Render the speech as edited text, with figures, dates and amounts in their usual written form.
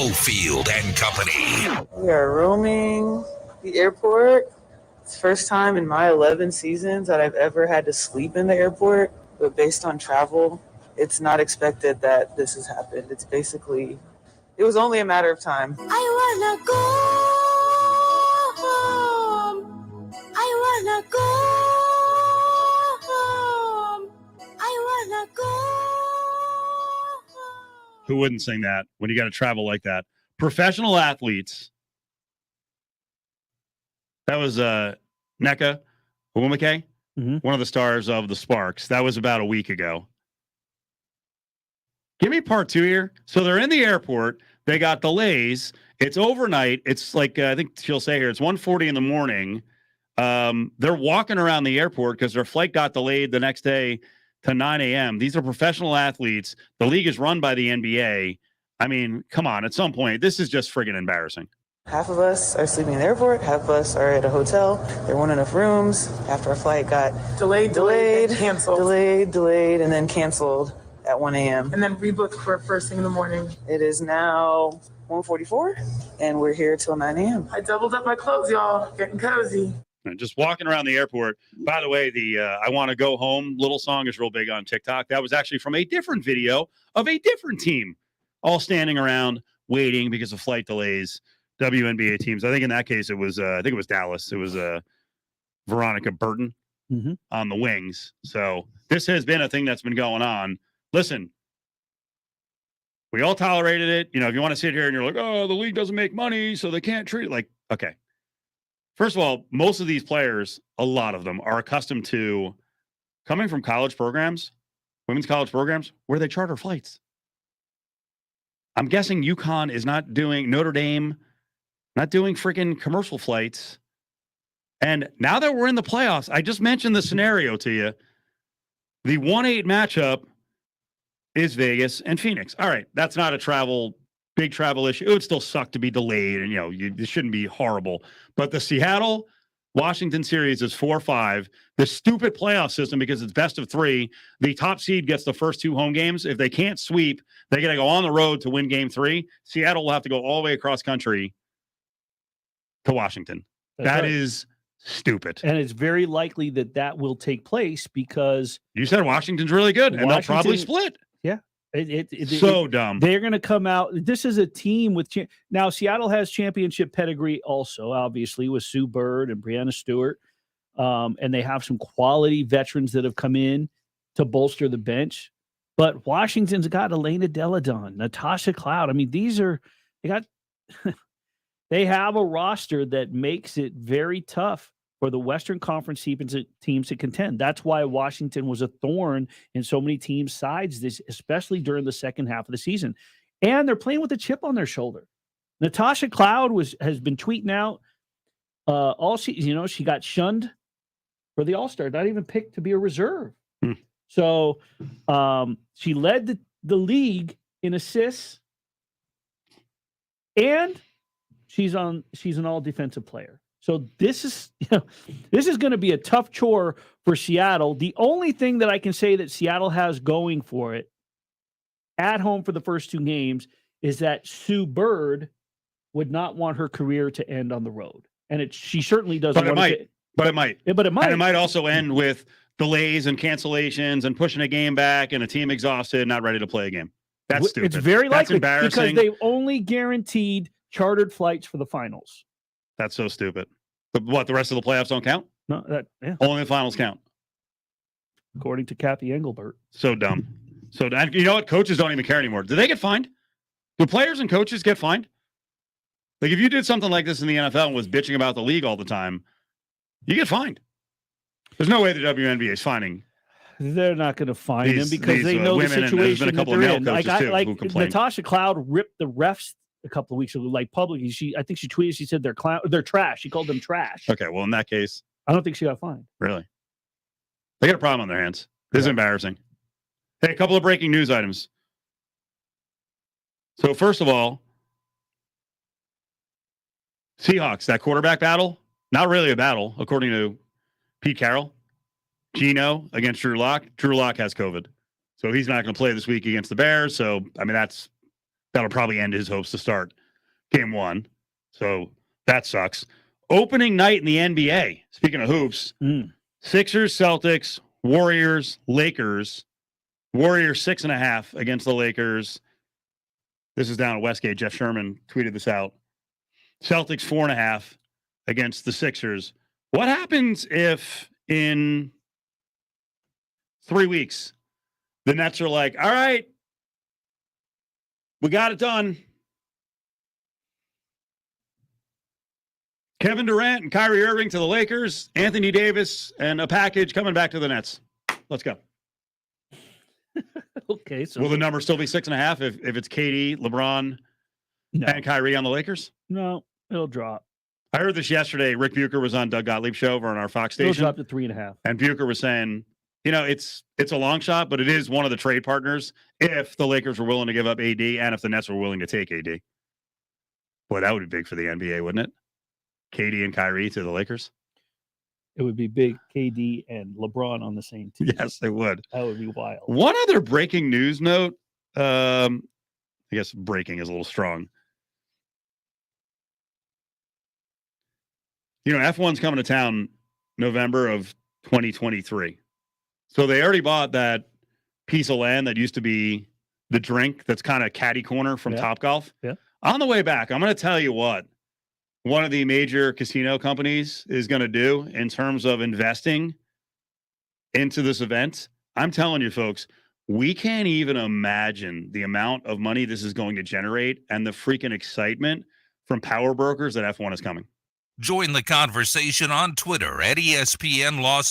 Cofield and Company. We are roaming the airport. It's the first time in my 11 seasons that I've ever had to sleep in the airport, but based on travel, it's not expected that this has happened. It's basically, it was only a matter of time. I wanna go home. I wanna go home. I wanna go home. Who wouldn't sing that when you got to travel like that? Professional athletes. That was Nneka Onwuemeke, one of the stars of the Sparks. That was about a week ago. Give me part two here. So they're in the airport. They got delays. It's overnight. It's like, I think she'll say here, it's 1:40 in the morning. They're walking around the airport because their flight got delayed the next day to 9 a.m. These are professional athletes. The league is run by the NBA. I mean, come on. At some point, this is just friggin' embarrassing. Half of us are sleeping in the airport, half of us are at a hotel. There weren't enough rooms after our flight got delayed, canceled, delayed, and then canceled at 1 a.m. And then rebooked for first thing in the morning. It is now 1:44, and we're here till 9 a.m. I doubled up my clothes, y'all. Getting cozy. Just walking around the airport. By the way, the I Want to Go Home little song is real big on TikTok. That was actually from a different video of a different team all standing around waiting because of flight delays. WNBA teams. I think in that case, it was Dallas. It was Veronica Burton on the wings. So this has been a thing that's been going on. Listen, we all tolerated it. You know, if you want to sit here and you're like, oh, the league doesn't make money, so they can't treat it like, okay. First of all, most of these players, a lot of them are accustomed to coming from college programs, women's college programs, where they charter flights. I'm guessing UConn is not doing Notre Dame, not doing freaking commercial flights. And now that we're in the playoffs, I just mentioned the scenario to you. The 1-8 matchup is Vegas and Phoenix. All right, that's not a big travel issue. It would still suck to be delayed, and it shouldn't be horrible. But the Seattle-Washington series is 4-5. The stupid playoff system, because it's best of three, the top seed gets the first two home games. If they can't sweep, they got to go on the road to win game three. Seattle will have to go all the way across country to Washington. That is stupid. And it's very likely that will take place because you said Washington's really good, and they'll probably split. Yeah. So dumb. They're going to come out. This is a team with now Seattle has championship pedigree also, obviously, with Sue Bird and Breanna Stewart. And they have some quality veterans that have come in to bolster the bench. But Washington's got Elena Deladon, Natasha Cloud. I mean, they have a roster that makes it very tough for the Western Conference teams to contend. That's why Washington was a thorn in so many teams' sides, especially during the second half of the season. And they're playing with a chip on their shoulder. Natasha Cloud has been tweeting out all she got shunned for the All-Star, not even picked to be a reserve. So she led the league in assists, and she's an all defensive player. So this is going to be a tough chore for Seattle. The only thing that I can say that Seattle has going for it at home for the first two games is that Sue Bird would not want her career to end on the road. And she certainly doesn't want it. But it might. But it might. And it might also end with delays and cancellations and pushing a game back and a team exhausted, not ready to play a game. That's stupid. It's very likely because they've only guaranteed chartered flights for the finals. That's so stupid. What, the rest of the playoffs don't count? No, only the finals count. According to Kathy Engelbert. So dumb. So you know what? Coaches don't even care anymore. Do they get fined? Do players and coaches get fined? Like if you did something like this in the NFL and was bitching about the league all the time, you get fined. There's no way the WNBA is fining. They're not going to fine him because they know the situation that they're in. Like Natasha Cloud ripped the refs a couple of weeks ago, like publicly. I think she tweeted. She said they're trash. She called them trash. Okay, well in that case, I don't think she got fined. Really, they got a problem on their hands. This is embarrassing. Hey, a couple of breaking news items. So first of all, Seahawks, that quarterback battle, not really a battle, according to Pete Carroll. Geno against Drew Lock. Drew Lock has COVID. So he's not going to play this week against the Bears. So, I mean, that's That'll probably end his hopes to start game 1. So that sucks. Opening night in the NBA. Speaking of hoops, Sixers, Celtics, Warriors, Lakers. Warriors 6.5 against the Lakers. This is down at Westgate. Jeff Sherman tweeted this out. Celtics 4.5 against the Sixers. What happens if in 3 weeks the Nets are like, all right, we got it done. Kevin Durant and Kyrie Irving to the Lakers, Anthony Davis, and a package coming back to the Nets. Let's go. Okay. So will the number still be 6.5 if it's KD, LeBron, and Kyrie on the Lakers? No, it'll drop. I heard this yesterday. Rick Bucher was on Doug Gottlieb's show over on our Fox station. It'll drop to 3.5. And Bucher was saying, it's a long shot, but it is one of the trade partners if the Lakers were willing to give up AD and if the Nets were willing to take AD. Boy, that would be big for the NBA, wouldn't it? KD and Kyrie to the Lakers. It would be big. KD and LeBron on the same team. Yes, they would. That would be wild. One other breaking news note. I guess breaking is a little strong. F1's coming to town November of 2023. So they already bought that piece of land that used to be the drink that's kind of catty corner from Topgolf. Yeah. On the way back, I'm going to tell you what one of the major casino companies is going to do in terms of investing into this event. I'm telling you, folks, we can't even imagine the amount of money this is going to generate and the freaking excitement from power brokers that F1 is coming. Join the conversation on Twitter at ESPN Las Vegas.